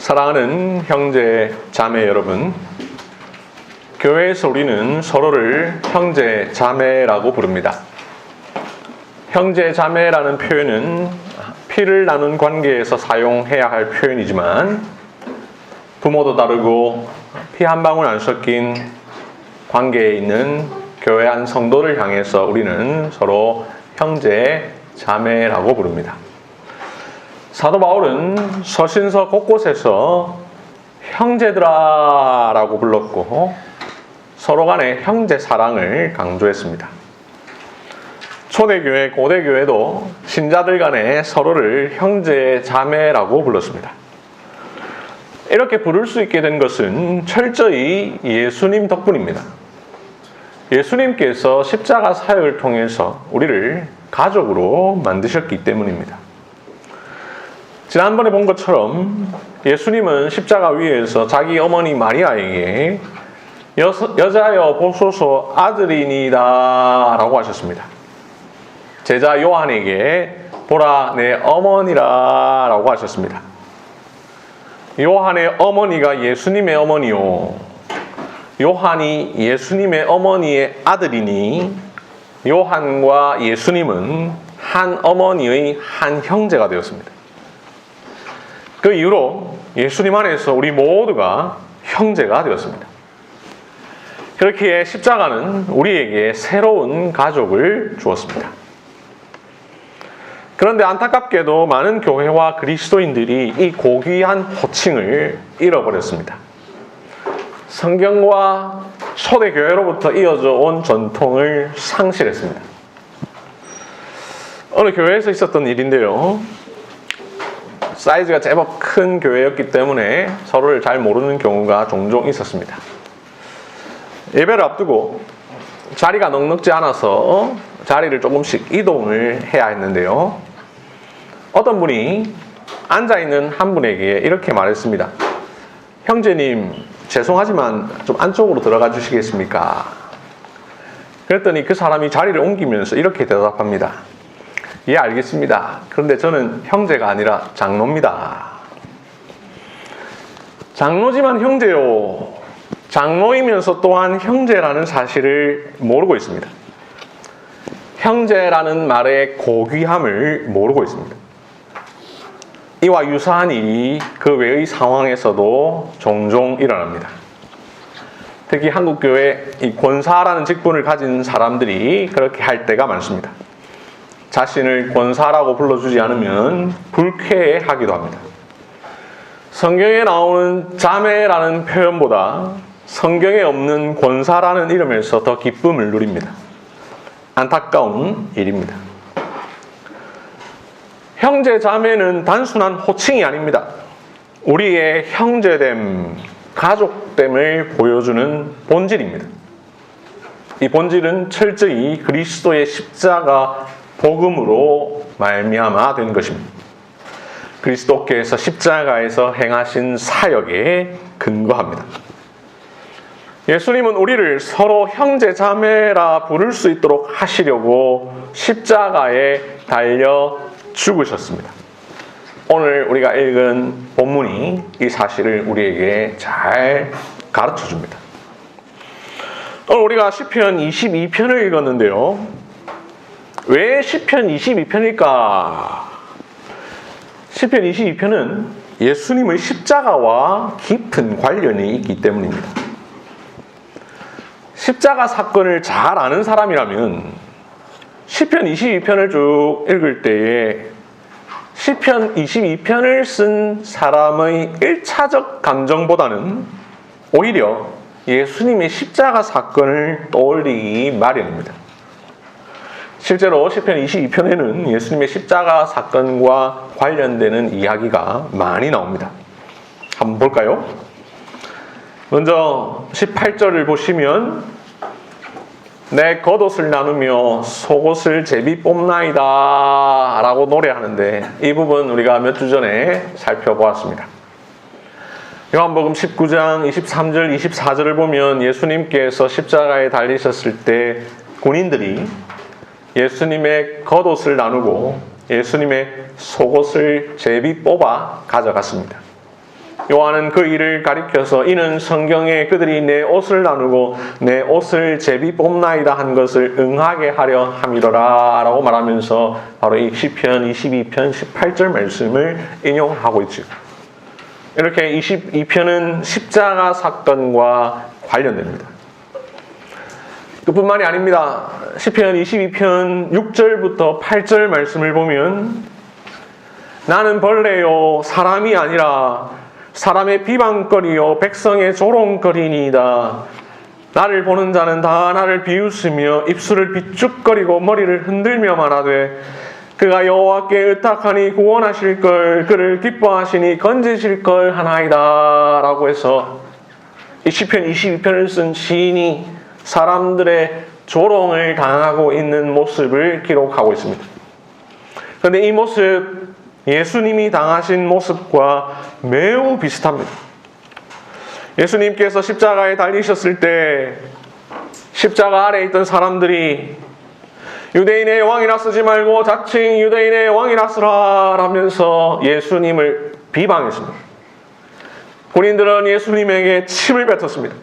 사랑하는 형제 자매 여러분, 교회에서 우리는 서로를 형제 자매라고 부릅니다. 형제 자매라는 표현은 피를 나눈 관계에서 사용해야 할 표현이지만 부모도 다르고 피 한 방울 안 섞인 관계에 있는 교회 한 성도를 향해서 우리는 서로 형제 자매라고 부릅니다. 사도 바울은 서신서 곳곳에서 형제들아 라고 불렀고 서로 간의 형제 사랑을 강조했습니다. 초대교회, 고대교회도 신자들 간에 서로를 형제 자매라고 불렀습니다. 이렇게 부를 수 있게 된 것은 철저히 예수님 덕분입니다. 예수님께서 십자가 사역을 통해서 우리를 가족으로 만드셨기 때문입니다. 지난번에 본 것처럼 예수님은 십자가 위에서 자기 어머니 마리아에게 여자여 보소서 아들이니이다 라고 하셨습니다. 제자 요한에게 보라 내 어머니라 라고 하셨습니다. 요한의 어머니가 예수님의 어머니요, 요한이 예수님의 어머니의 아들이니 요한과 예수님은 한 어머니의 한 형제가 되었습니다. 그 이후로 예수님 안에서 우리 모두가 형제가 되었습니다. 그렇기에 십자가는 우리에게 새로운 가족을 주었습니다. 그런데 안타깝게도 많은 교회와 그리스도인들이 이 고귀한 호칭을 잃어버렸습니다. 성경과 초대교회로부터 이어져 온 전통을 상실했습니다. 어느 교회에서 있었던 일인데요. 사이즈가 제법 큰 교회였기 때문에 서로를 잘 모르는 경우가 종종 있었습니다. 예배를 앞두고 자리가 넉넉지 않아서 자리를 조금씩 이동을 해야 했는데요. 어떤 분이 앉아있는 한 분에게 이렇게 말했습니다. 형제님, 죄송하지만 좀 안쪽으로 들어가 주시겠습니까? 그랬더니 그 사람이 자리를 옮기면서 이렇게 대답합니다. 예, 알겠습니다. 그런데 저는 형제가 아니라 장로입니다. 장로지만 형제요. 장로이면서 또한 형제라는 사실을 모르고 있습니다. 형제라는 말의 고귀함을 모르고 있습니다. 이와 유사한 일이 그 외의 상황에서도 종종 일어납니다. 특히 한국교회 이 권사라는 직분을 가진 사람들이 그렇게 할 때가 많습니다. 자신을 권사라고 불러주지 않으면 불쾌해하기도 합니다. 성경에 나오는 자매라는 표현보다 성경에 없는 권사라는 이름에서 더 기쁨을 누립니다. 안타까운 일입니다. 형제 자매는 단순한 호칭이 아닙니다. 우리의 형제됨, 가족됨을 보여주는 본질입니다. 이 본질은 철저히 그리스도의 십자가 복음으로 말미암아 된 것입니다. 그리스도께서 십자가에서 행하신 사역에 근거합니다. 예수님은 우리를 서로 형제 자매라 부를 수 있도록 하시려고 십자가에 달려 죽으셨습니다. 오늘 우리가 읽은 본문이 이 사실을 우리에게 잘 가르쳐 줍니다. 오늘 우리가 시편 22편을 읽었는데요. 왜 시편 22편일까? 시편 22편은 예수님의 십자가와 깊은 관련이 있기 때문입니다. 십자가 사건을 잘 아는 사람이라면 시편 22편을 쭉 읽을 때에 시편 22편을 쓴 사람의 1차적 감정보다는 오히려 예수님의 십자가 사건을 떠올리기 마련입니다. 실제로 시편 22편에는 예수님의 십자가 사건과 관련되는 이야기가 많이 나옵니다. 한번 볼까요? 먼저 18절을 보시면 내 겉옷을 나누며 속옷을 제비 뽑나이다 라고 노래하는데 이 부분 우리가 몇 주 전에 살펴보았습니다. 요한복음 19장 23절 24절을 보면 예수님께서 십자가에 달리셨을 때 군인들이 예수님의 겉옷을 나누고 예수님의 속옷을 제비 뽑아 가져갔습니다. 요한은 그 일을 가리켜서 이는 성경에 그들이 내 옷을 나누고 내 옷을 제비 뽑나이다 한 것을 응하게 하려 함이로라 라고 말하면서 바로 이 시편 22편 18절 말씀을 인용하고 있죠. 이렇게 22편은 십자가 사건과 관련됩니다. 그뿐만이 아닙니다. 시편 22편 6절부터 8절 말씀을 보면 나는 벌레요 사람이 아니라 사람의 비방거리요 백성의 조롱거리니이다. 나를 보는 자는 다 나를 비웃으며 입술을 비죽거리고 머리를 흔들며 말하되 그가 여호와께 의탁하니 구원하실 걸 그를 기뻐하시니 건지실 걸 하나이다 라고 해서 이 시편 22편을 쓴 시인이 사람들의 조롱을 당하고 있는 모습을 기록하고 있습니다. 그런데 이 모습 예수님이 당하신 모습과 매우 비슷합니다. 예수님께서 십자가에 달리셨을 때 십자가 아래에 있던 사람들이 유대인의 왕이라 쓰지 말고 자칭 유대인의 왕이라 쓰라 라면서 예수님을 비방했습니다. 군인들은 예수님에게 침을 뱉었습니다.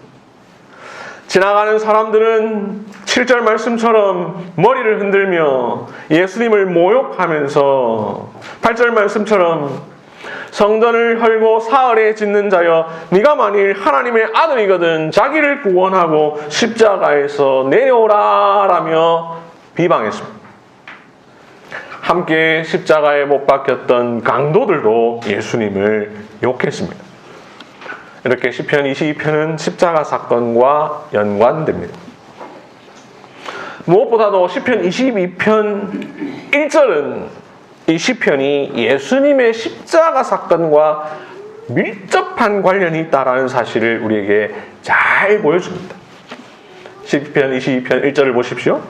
지나가는 사람들은 7절 말씀처럼 머리를 흔들며 예수님을 모욕하면서 8절 말씀처럼 성전을 헐고 사흘에 짓는 자여 네가 만일 하나님의 아들이거든 자기를 구원하고 십자가에서 내려오라 라며 비방했습니다. 함께 십자가에 못 박혔던 강도들도 예수님을 욕했습니다. 이렇게 시편 22편은 십자가 사건과 연관됩니다. 무엇보다도 시편 22편 1절은 이 시편이 예수님의 십자가 사건과 밀접한 관련이 있다는 사실을 우리에게 잘 보여줍니다. 시편 22편 1절을 보십시오.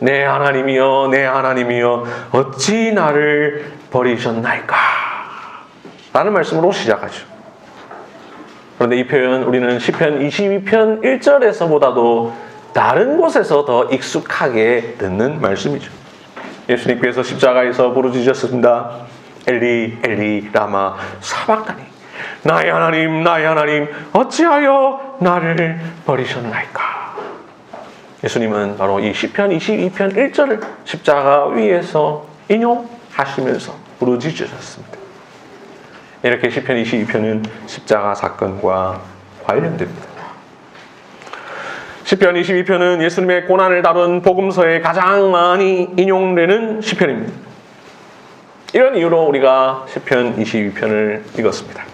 내 하나님이여 내 하나님이여 어찌 나를 버리셨나이까 라는 말씀으로 시작하죠. 그런데 이 표현 우리는 시편 22편 1절에서보다도 다른 곳에서 더 익숙하게 듣는 말씀이죠. 예수님께서 십자가에서 부르짖으셨습니다. 엘리 엘리 라마 사박다니 나의 하나님 어찌하여 나를 버리셨나이까. 예수님은 바로 이 시편 22편 1절을 십자가 위에서 인용하시면서 부르짖으셨습니다. 이렇게 시편 22편은 십자가 사건과 관련됩니다. 시편 22편은 예수님의 고난을 다룬 복음서에 가장 많이 인용되는 시편입니다. 이런 이유로 우리가 시편 22편을 읽었습니다.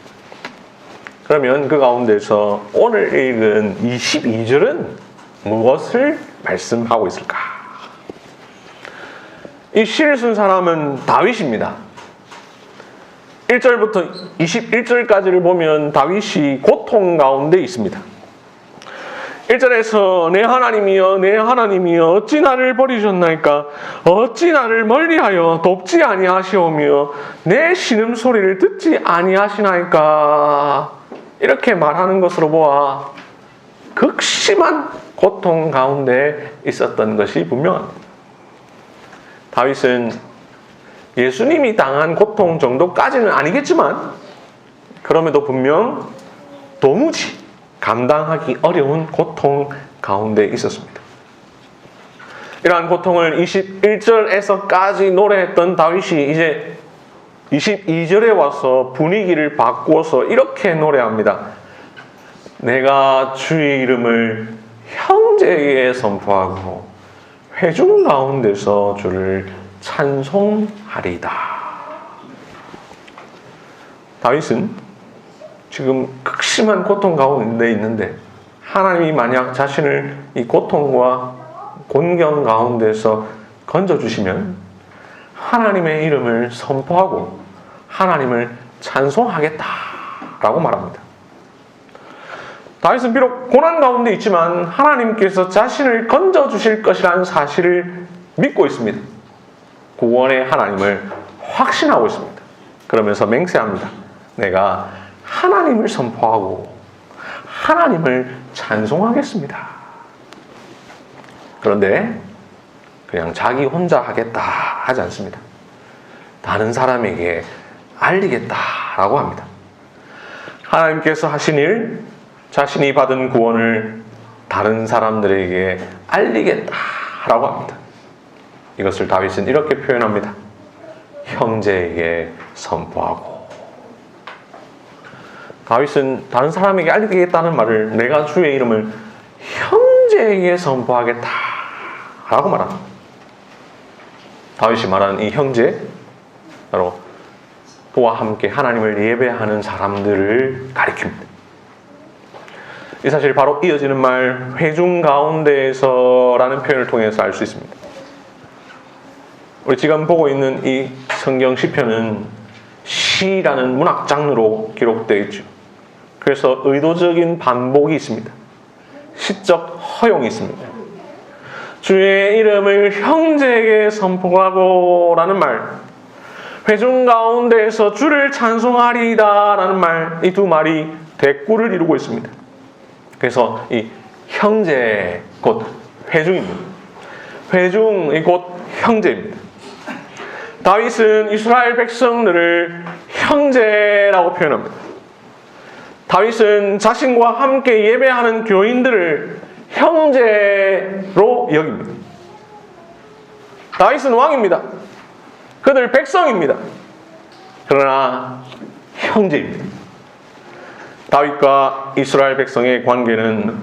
그러면 그 가운데서 오늘 읽은 22절은 무엇을 말씀하고 있을까? 이 시를 쓴 사람은 다윗입니다. 1절부터 21절까지를 보면 다윗이 고통 가운데 있습니다. 1절에서 내 하나님이여 어찌 나를 버리셨나이까 어찌 나를 멀리하여 돕지 아니하시오며 내 신음소리를 듣지 아니하시나이까 이렇게 말하는 것으로 보아 극심한 고통 가운데 있었던 것이 분명합니다. 다윗은 예수님이 당한 고통 정도까지는 아니겠지만 그럼에도 분명 도무지 감당하기 어려운 고통 가운데 있었습니다. 이러한 고통을 21절에서까지 노래했던 다윗이 이제 22절에 와서 분위기를 바꾸어서 이렇게 노래합니다. 내가 주의 이름을 형제에게 선포하고 회중 가운데서 주를 찬송하리다. 다윗은 지금 극심한 고통 가운데 있는데 하나님이 만약 자신을 이 고통과 곤경 가운데서 건져주시면 하나님의 이름을 선포하고 하나님을 찬송하겠다라고 말합니다. 다윗은 비록 고난 가운데 있지만 하나님께서 자신을 건져주실 것이라는 사실을 믿고 있습니다. 구원의 하나님을 확신하고 있습니다. 그러면서 맹세합니다. 내가 하나님을 선포하고 하나님을 찬송하겠습니다. 그런데 그냥 자기 혼자 하겠다 하지 않습니다. 다른 사람에게 알리겠다라고 합니다. 하나님께서 하신 일, 자신이 받은 구원을 다른 사람들에게 알리겠다라고 합니다. 이것을 다윗은 이렇게 표현합니다. 형제에게 선포하고. 다윗은 다른 사람에게 알리겠다는 말을 내가 주의 이름을 형제에게 선포하겠다라고 말합니다. 다윗이 말하는 이 형제, 바로 그와 함께 하나님을 예배하는 사람들을 가리킵니다. 이 사실 바로 이어지는 말 회중 가운데에서라는 표현을 통해서 알 수 있습니다. 우리 지금 보고 있는 이 성경 시편은 시라는 문학 장르로 기록되어 있죠. 그래서 의도적인 반복이 있습니다. 시적 허용이 있습니다. 주의 이름을 형제에게 선포하고 라는 말, 회중 가운데에서 주를 찬송하리이다 라는 말, 이 두 말이 대꾸를 이루고 있습니다. 그래서 이 형제 곧 회중입니다. 회중이 곧 형제입니다. 다윗은 이스라엘 백성들을 형제라고 표현합니다. 다윗은 자신과 함께 예배하는 교인들을 형제로 여깁니다. 다윗은 왕입니다. 그들 백성입니다. 그러나 형제입니다. 다윗과 이스라엘 백성의 관계는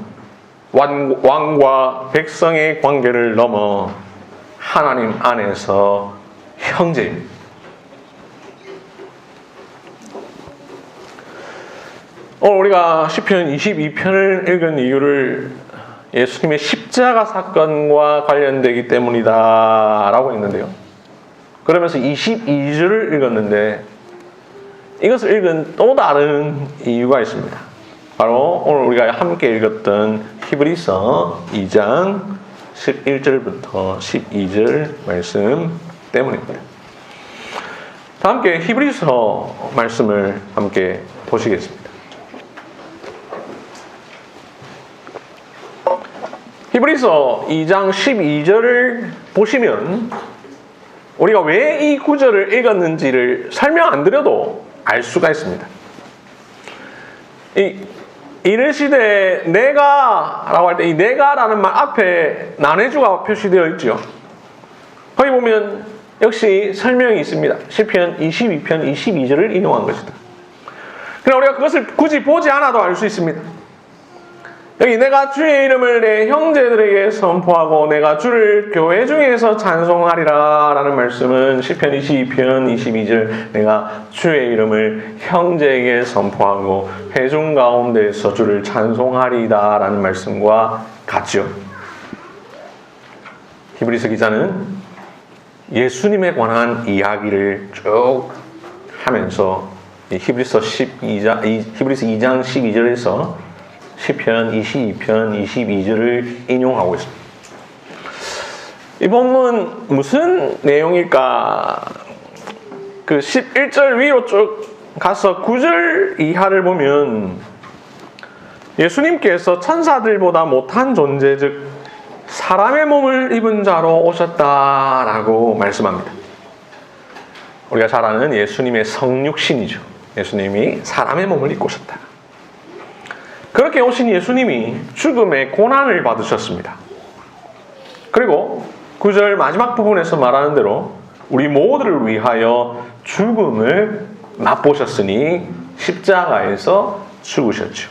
왕과 백성의 관계를 넘어 하나님 안에서 형제입니다. 오늘 우리가 시편 22편을 읽은 이유를 예수님의 십자가 사건과 관련되기 때문이다 라고 했는데요. 그러면서 22절을 읽었는데 이것을 읽은 또 다른 이유가 있습니다. 바로 오늘 우리가 함께 읽었던 히브리서 2장 11절부터 12절 말씀 때문입니다. 다 함께 히브리서 말씀을 함께 보시겠습니다. 히브리서 2장 12절을 보시면 우리가 왜 이 구절을 읽었는지를 설명 안 드려도 알 수가 있습니다. 이르시되 내가 라고 할 때 이 내가라는 말 앞에 난해주가 표시되어 있죠. 거기 보면 역시 설명이 있습니다. 시편 22편 22절을 인용한 것이다. 그러나 우리가 그것을 굳이 보지 않아도 알 수 있습니다. 여기 내가 주의 이름을 내 형제들에게 선포하고 내가 주를 교회 중에서 찬송하리라 라는 말씀은 시편 22편 22절 내가 주의 이름을 형제에게 선포하고 회중 가운데에서 주를 찬송하리다 라는 말씀과 같죠. 히브리서 기자는 예수님에 관한 이야기를 쭉 하면서 히브리서 2장 12절에서 시편 22편 22절을 인용하고 있습니다. 이 본문 무슨 내용일까? 그 11절 위로 쭉 가서 9절 이하를 보면 예수님께서 천사들보다 못한 존재 즉 사람의 몸을 입은 자로 오셨다라고 말씀합니다. 우리가 잘 아는 예수님의 성육신이죠. 예수님이 사람의 몸을 입고 오셨다. 그렇게 오신 예수님이 죽음의 고난을 받으셨습니다. 그리고 9절 마지막 부분에서 말하는 대로 우리 모두를 위하여 죽음을 맛보셨으니 십자가에서 죽으셨죠.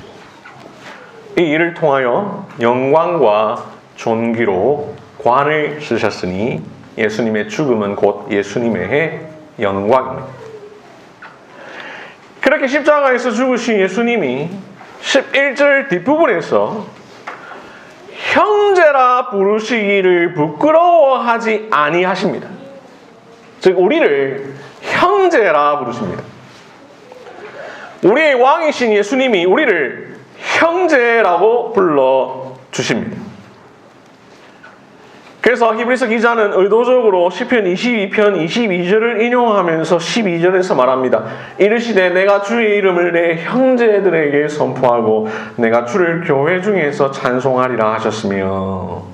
이 일을 통하여 영광과 존귀로 관을 쓰셨으니 예수님의 죽음은 곧 예수님의 영광입니다. 그렇게 십자가에서 죽으신 예수님이 11절 뒷부분에서 형제라 부르시기를 부끄러워하지 아니하십니다. 즉 우리를 형제라 부르십니다. 우리의 왕이신 예수님이 우리를 형제라고 불러주십니다. 그래서 히브리서 기자는 의도적으로 시편 22편 22절을 인용하면서 12절에서 말합니다. 이르시되 내가 주의 이름을 내 형제들에게 선포하고 내가 주를 교회 중에서 찬송하리라 하셨으며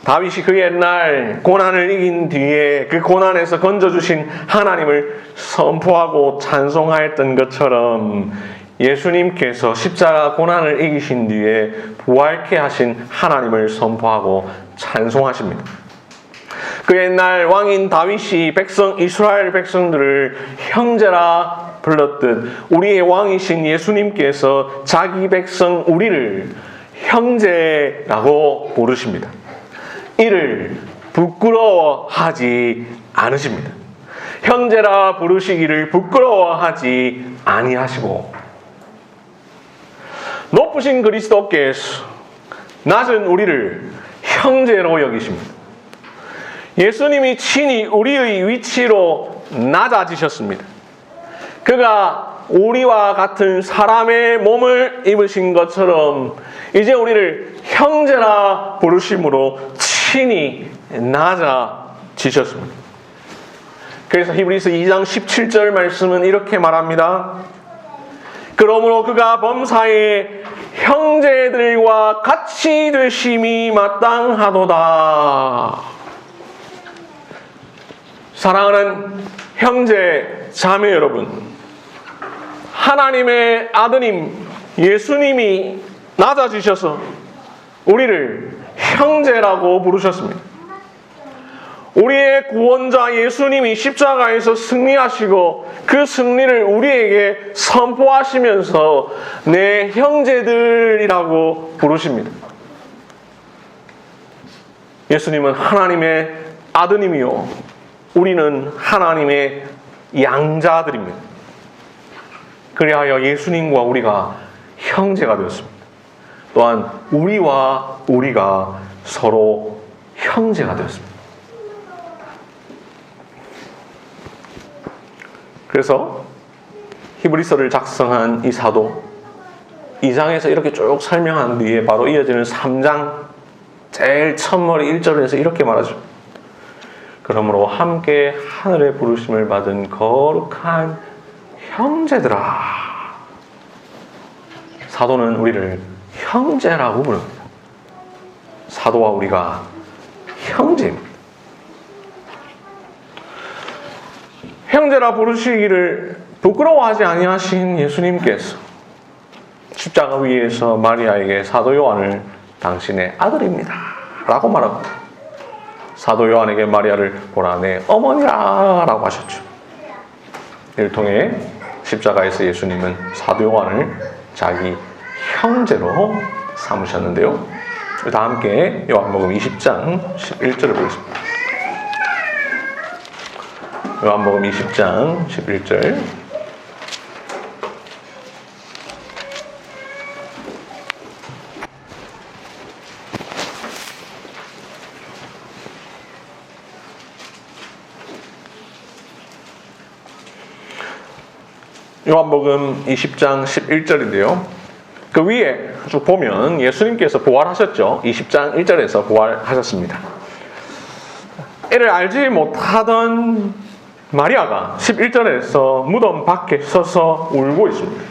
다윗이 그 옛날 고난을 이긴 뒤에 그 고난에서 건져주신 하나님을 선포하고 찬송하였던 것처럼 예수님께서 십자가 고난을 이기신 뒤에 부활케 하신 하나님을 선포하고 찬송하십니다. 그 옛날 왕인 다윗이 이스라엘 백성들을 형제라 불렀듯 우리의 왕이신 예수님께서 자기 백성 우리를 형제라고 부르십니다. 이를 부끄러워하지 않으십니다. 형제라 부르시기를 부끄러워하지 아니하시고 높으신 그리스도께서 낮은 우리를 형제로 여기십니다. 예수님이 친히 우리의 위치로 낮아지셨습니다. 그가 우리와 같은 사람의 몸을 입으신 것처럼 이제 우리를 형제라 부르심으로 친히 낮아지셨습니다. 그래서 히브리서 2장 17절 말씀은 이렇게 말합니다. 그러므로 그가 범사에 형제들과 같이 되심이 마땅하도다. 사랑하는 형제 자매 여러분, 하나님의 아드님 예수님이 낮아지셔서 우리를 형제라고 부르셨습니다. 우리의 구원자 예수님이 십자가에서 승리하시고 그 승리를 우리에게 선포하시면서 내 형제들이라고 부르십니다. 예수님은 하나님의 아드님이요, 우리는 하나님의 양자들입니다. 그리하여 예수님과 우리가 형제가 되었습니다. 또한 우리와 우리가 서로 형제가 되었습니다. 그래서 히브리서를 작성한 이 사도 2장에서 이렇게 쭉 설명한 뒤에 바로 이어지는 3장 제일 첫머리 1절에서 이렇게 말하죠. 그러므로 함께 하늘의 부르심을 받은 거룩한 형제들아. 사도는 우리를 형제라고 부릅니다. 사도와 우리가 형제입니다. 형제라 부르시기를 부끄러워하지 아니하신 예수님께서 십자가 위에서 마리아에게 사도 요한을 당신의 아들입니다 라고 말합니다. 사도 요한에게 마리아를 보라 내 어머니라 라고 하셨죠. 이를 통해 십자가에서 예수님은 사도 요한을 자기 형제로 삼으셨는데요. 다 함께 요한복음 20장 11절을 보겠습니다. 요한복음 20장 11절. 요한복음 20장 11절인데요. 그 위에 쭉 보면 예수님께서 부활하셨죠. 20장 1절에서 부활하셨습니다. 이를 알지 못하던 마리아가 11절에서 무덤 밖에 서서 울고 있습니다.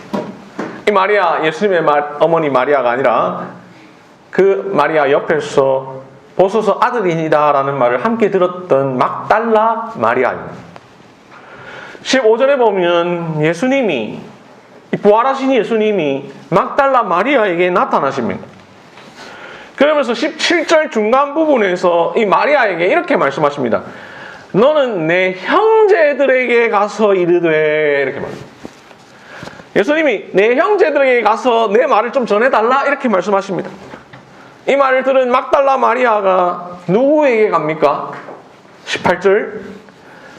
이 마리아, 예수님의 어머니 마리아가 아니라 그 마리아 옆에서 보소서 아들이니다 라는 말을 함께 들었던 막달라 마리아입니다. 15절에 보면 예수님이, 부활하신 예수님이 막달라 마리아에게 나타나십니다. 그러면서 17절 중간 부분에서 이 마리아에게 이렇게 말씀하십니다. 너는 내 형제들에게 가서 이르되, 이렇게 말합니다. 예수님이 내 형제들에게 가서 내 말을 좀 전해달라 이렇게 말씀하십니다. 이 말을 들은 막달라 마리아가 누구에게 갑니까? 18절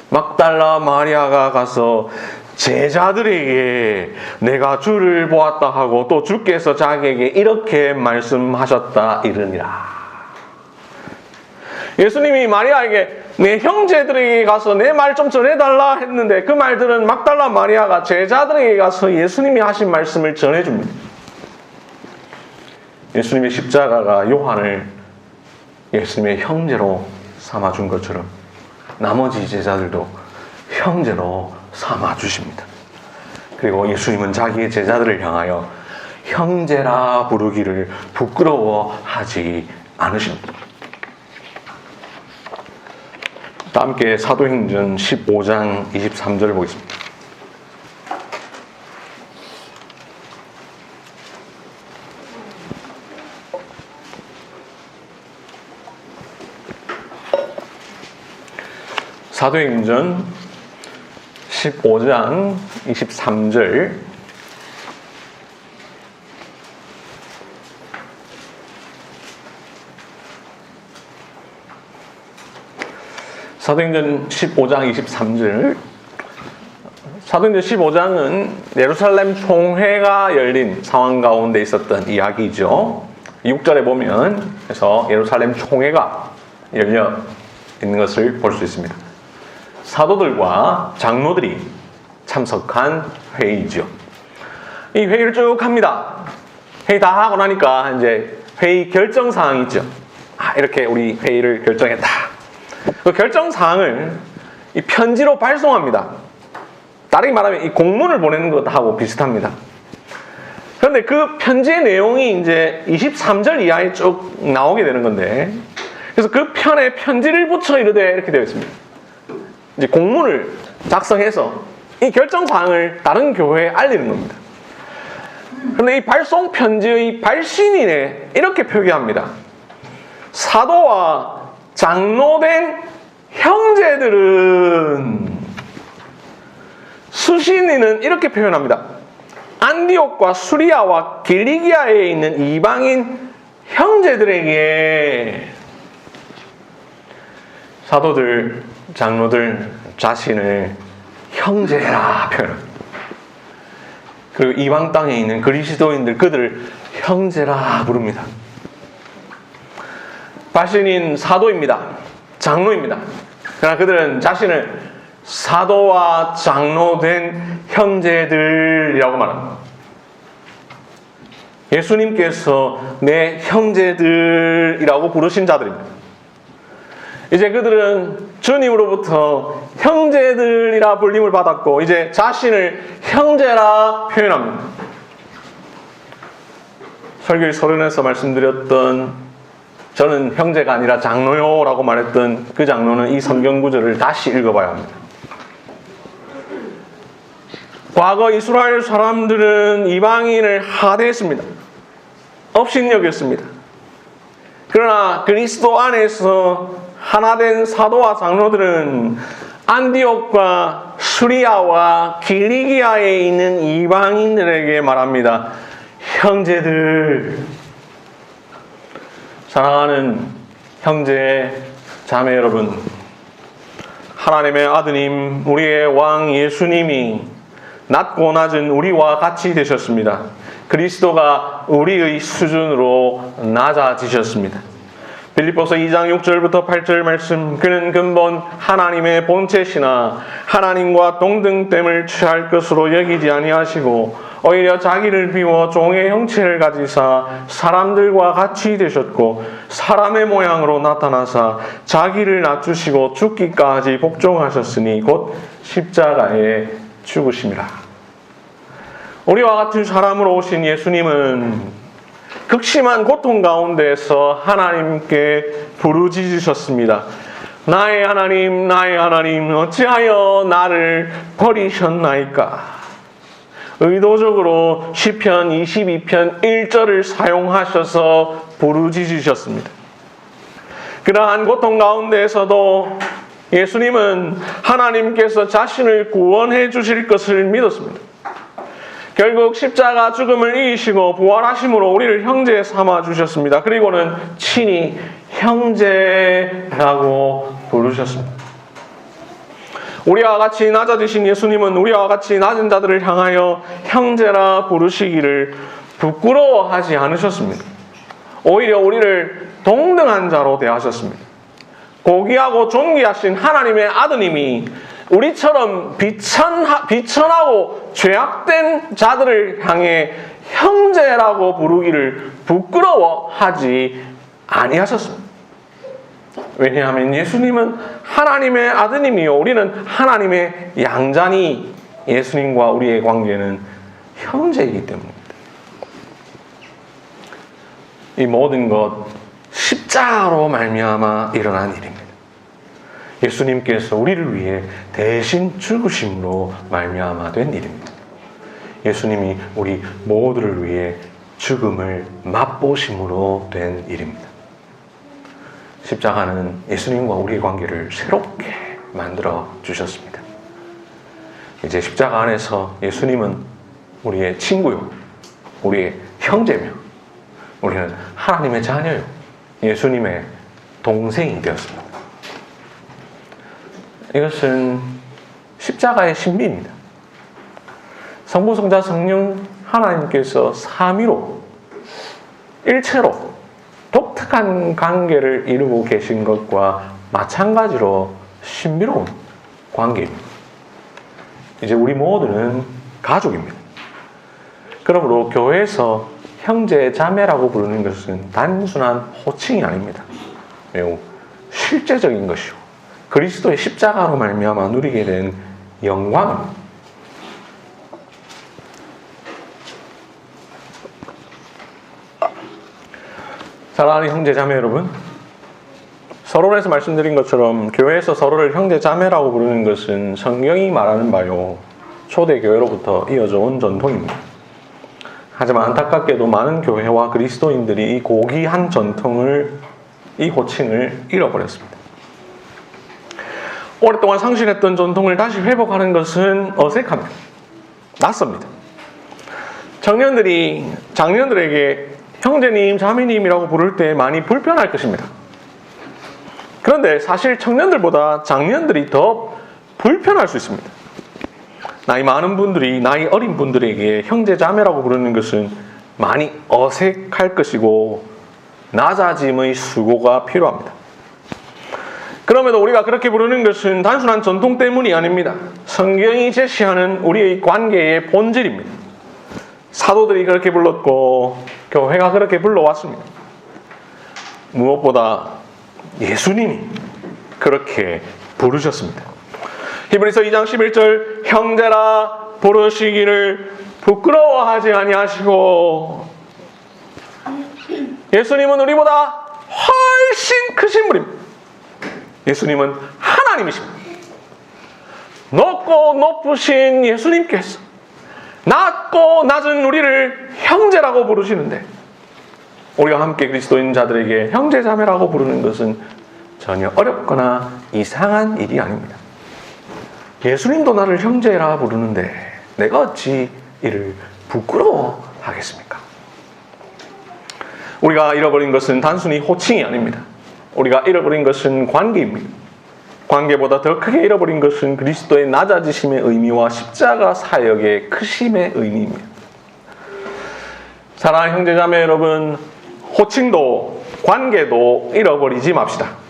막달라 마리아가 가서 제자들에게 내가 주를 보았다 하고 또 주께서 자기에게 이렇게 말씀하셨다 이르니라. 예수님이 마리아에게 내 형제들에게 가서 내 말 좀 전해달라 했는데 그 말 들은 막달라 마리아가 제자들에게 가서 예수님이 하신 말씀을 전해줍니다. 예수님의 십자가가 요한을 예수님의 형제로 삼아준 것처럼 나머지 제자들도 형제로 삼아주십니다. 그리고 예수님은 자기의 제자들을 향하여 형제라 부르기를 부끄러워하지 않으십니다. 다 함께 사도행전 15장 23절 보겠습니다. 사도행전 15장 23절. 사도행전 15장 23절. 사도행전 15장은 예루살렘 총회가 열린 상황 가운데 있었던 이야기죠. 6절에 보면 그래서 예루살렘 총회가 열려 있는 것을 볼 수 있습니다. 사도들과 장로들이 참석한 회의죠. 이 회의를 쭉 합니다. 회의 다 하고 나니까 이제 회의 결정 사항이 있죠. 이렇게 우리 회의를 결정했다. 그 결정 사항을 이 편지로 발송합니다. 다르게 말하면 이 공문을 보내는 것하고 비슷합니다. 그런데 그 편지의 내용이 이제 23절 이하에 쭉 나오게 되는 건데, 그래서 그 편에 편지를 붙여 이르되 이렇게 되어 있습니다. 이제 공문을 작성해서 이 결정 사항을 다른 교회에 알리는 겁니다. 그런데 이 발송 편지의 발신인에 이렇게 표기합니다. 사도와 장로된 형제들은, 수신인은 이렇게 표현합니다. 안디옥과 수리아와 길리기아에 있는 이방인 형제들에게, 사도들, 장로들 자신을 형제라 표현합니다. 그리고 이방 땅에 있는 그리스도인들, 그들을 형제라 부릅니다. 발신인 사도입니다. 장로입니다. 그러나 그들은 자신을 사도와 장로된 형제들이라고 말합니다. 예수님께서 내 형제들이라고 부르신 자들입니다. 이제 그들은 주님으로부터 형제들이라 불림을 받았고 이제 자신을 형제라 표현합니다. 설교의 서론에서 말씀드렸던 저는 형제가 아니라 장로요 라고 말했던 그 장로는 이 성경 구절을 다시 읽어봐야 합니다. 과거 이스라엘 사람들은 이방인을 하대했습니다. 업신여겼습니다. 그러나 그리스도 안에서 하나된 사도와 장로들은 안디옥과 수리아와 길리기아에 있는 이방인들에게 말합니다. 형제들, 사랑하는 형제, 자매 여러분, 하나님의 아드님, 우리의 왕 예수님이 낮고 낮은 우리와 같이 되셨습니다. 그리스도가 우리의 수준으로 낮아지셨습니다. 빌립보서 2장 6절부터 8절 말씀, 그는 근본 하나님의 본체시나 하나님과 동등됨을 취할 것으로 여기지 아니하시고 오히려 자기를 비워 종의 형체를 가지사 사람들과 같이 되셨고 사람의 모양으로 나타나사 자기를 낮추시고 죽기까지 복종하셨으니 곧 십자가에 죽으심이라. 우리와 같은 사람으로 오신 예수님은 극심한 고통 가운데서 하나님께 부르짖으셨습니다. 나의 하나님, 나의 하나님, 어찌하여 나를 버리셨나이까? 의도적으로 시편 22편 1절을 사용하셔서 부르짖으셨습니다. 그러한 고통 가운데에서도 예수님은 하나님께서 자신을 구원해 주실 것을 믿었습니다. 결국 십자가 죽음을 이기시고 부활하심으로 우리를 형제 삼아 주셨습니다. 그리고는 친히 형제라고 부르셨습니다. 우리와 같이 낮아지신 예수님은 우리와 같이 낮은 자들을 향하여 형제라 부르시기를 부끄러워하지 않으셨습니다. 오히려 우리를 동등한 자로 대하셨습니다. 고귀하고 존귀하신 하나님의 아드님이 우리처럼 비천하고 죄악된 자들을 향해 형제라고 부르기를 부끄러워하지 아니하셨습니다. 왜냐하면 예수님은 하나님의 아드님이요 우리는 하나님의 양자니 예수님과 우리의 관계는 형제이기 때문입니다. 이 모든 것 십자가로 말미암아 일어난 일입니다. 예수님께서 우리를 위해 대신 죽으심으로 말미암아 된 일입니다. 예수님이 우리 모두를 위해 죽음을 맛보심으로 된 일입니다. 십자가는 예수님과 우리의 관계를 새롭게 만들어 주셨습니다. 이제 십자가 안에서 예수님은 우리의 친구요, 우리의 형제며, 우리는 하나님의 자녀요, 예수님의 동생이 되었습니다. 이것은 십자가의 신비입니다. 성부, 성자, 성령 하나님께서 삼위로 일체로 독특한 관계를 이루고 계신 것과 마찬가지로 신비로운 관계입니다. 이제 우리 모두는 가족입니다. 그러므로 교회에서 형제, 자매라고 부르는 것은 단순한 호칭이 아닙니다. 매우 실제적인 것이요, 그리스도의 십자가로 말미암아 누리게 된 영광입니다. 사랑하는 형제, 자매 여러분, 서론에서 말씀드린 것처럼 교회에서 서로를 형제, 자매라고 부르는 것은 성경이 말하는 바요, 초대교회로부터 이어져 온 전통입니다. 하지만 안타깝게도 많은 교회와 그리스도인들이 이 고귀한 전통을, 이 호칭을 잃어버렸습니다. 오랫동안 상실했던 전통을 다시 회복하는 것은 어색합니다. 낯섭니다. 청년들이 장년들에게 형제님, 자매님이라고 부를 때 많이 불편할 것입니다. 그런데 사실 청년들보다 장년들이 더 불편할 수 있습니다. 나이 많은 분들이 나이 어린 분들에게 형제, 자매라고 부르는 것은 많이 어색할 것이고 낮아짐의 수고가 필요합니다. 그럼에도 우리가 그렇게 부르는 것은 단순한 전통 때문이 아닙니다. 성경이 제시하는 우리의 관계의 본질입니다. 사도들이 그렇게 불렀고 교회가 그렇게 불러왔습니다. 무엇보다 예수님이 그렇게 부르셨습니다. 히브리서 2장 11절, 형제라 부르시기를 부끄러워하지 아니하시고, 예수님은 우리보다 훨씬 크신 분입니다. 예수님은 하나님이십니다. 높고 높으신 예수님께서 낮고 낮은 우리를 형제라고 부르시는데, 우리가 함께 그리스도인 자들에게 형제, 자매라고 부르는 것은 전혀 어렵거나 이상한 일이 아닙니다. 예수님도 나를 형제라 부르는데 내가 어찌 이를 부끄러워하겠습니까? 우리가 잃어버린 것은 단순히 호칭이 아닙니다. 우리가 잃어버린 것은 관계입니다. 관계보다 더 크게 잃어버린 것은 그리스도의 낮아지심의 의미와 십자가 사역의 크심의 의미입니다. 사랑하는 형제자매 여러분, 호칭도 관계도 잃어버리지 맙시다.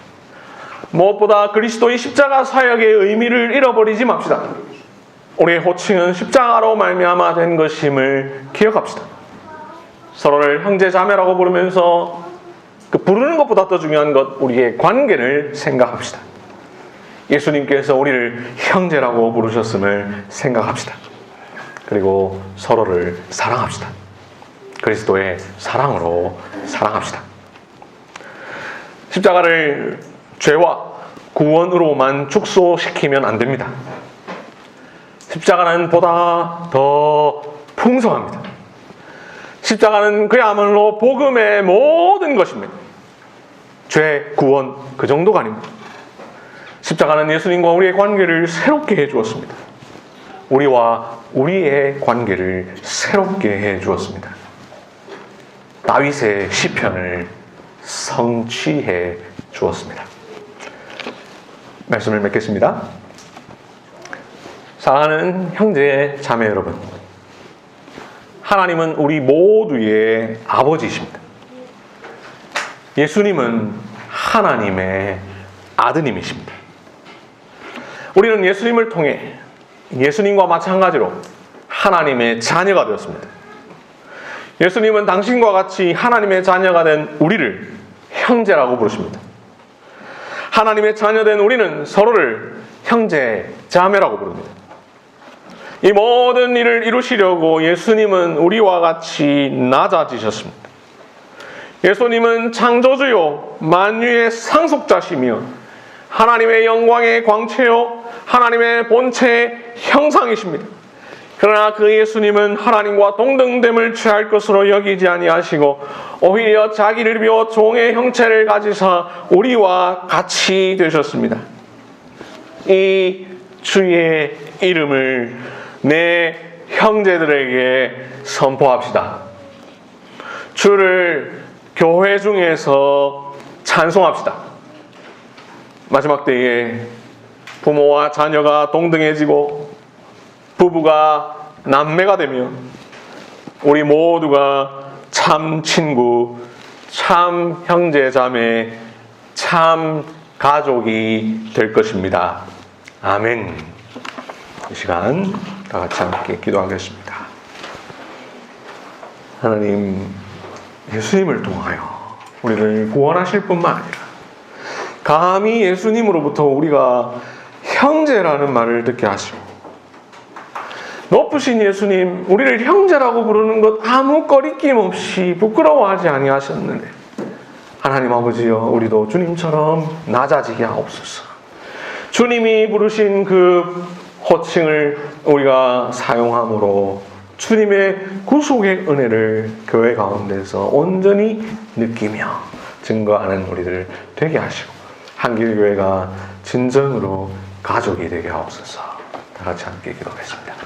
무엇보다 그리스도의 십자가 사역의 의미를 잃어버리지 맙시다. 우리의 호칭은 십자가로 말미암아 된 것임을 기억합시다. 서로를 형제자매라고 부르면서 그 부르는 것보다 더 중요한 것, 우리의 관계를 생각합시다. 예수님께서 우리를 형제라고 부르셨음을 생각합시다. 그리고 서로를 사랑합시다. 그리스도의 사랑으로 사랑합시다. 십자가를 죄와 구원으로만 축소시키면 안 됩니다. 십자가는 보다 더 풍성합니다. 십자가는 그야말로 복음의 모든 것입니다. 죄, 구원, 그 정도가 아닙니다. 십자가는 예수님과 우리의 관계를 새롭게 해주었습니다. 우리와 우리의 관계를 새롭게 해주었습니다. 다윗의 시편을 성취해 주었습니다. 말씀을 맺겠습니다. 사랑하는 형제, 자매 여러분, 하나님은 우리 모두의 아버지이십니다. 예수님은 하나님의 아드님이십니다. 우리는 예수님을 통해 예수님과 마찬가지로 하나님의 자녀가 되었습니다. 예수님은 당신과 같이 하나님의 자녀가 된 우리를 형제라고 부르십니다. 하나님의 자녀된 우리는 서로를 형제, 자매라고 부릅니다. 이 모든 일을 이루시려고 예수님은 우리와 같이 낮아지셨습니다. 예수님은 창조주요 만유의 상속자시며 하나님의 영광의 광채요 하나님의 본체의 형상이십니다. 그러나 그 예수님은 하나님과 동등됨을 취할 것으로 여기지 아니하시고 오히려 자기를 비워 종의 형체를 가지사 우리와 같이 되셨습니다. 이 주의 이름을 내 형제들에게 선포합시다. 주를 교회 중에서 찬송합시다. 마지막 때에 부모와 자녀가 동등해지고 부부가 남매가 되며 우리 모두가 참 친구, 참 형제 자매, 참 가족이 될 것입니다. 아멘. 이 시간 다 같이 함께 기도하겠습니다. 하나님, 예수님을 통하여 우리를 구원하실 뿐만 아니라 감히 예수님으로부터 우리가 형제라는 말을 듣게 하시고 높으신 예수님, 우리를 형제라고 부르는 것 아무 꺼리낌 없이 부끄러워하지 아니하셨는데 하나님 아버지여, 우리도 주님처럼 낮아지게 하옵소서. 주님이 부르신 그 호칭을 우리가 사용함으로 주님의 구속의 은혜를 교회 가운데서 온전히 느끼며 증거하는 우리들 되게 하시고 한길교회가 진정으로 가족이 되게 하옵소서. 다 같이 함께 기도하겠습니다.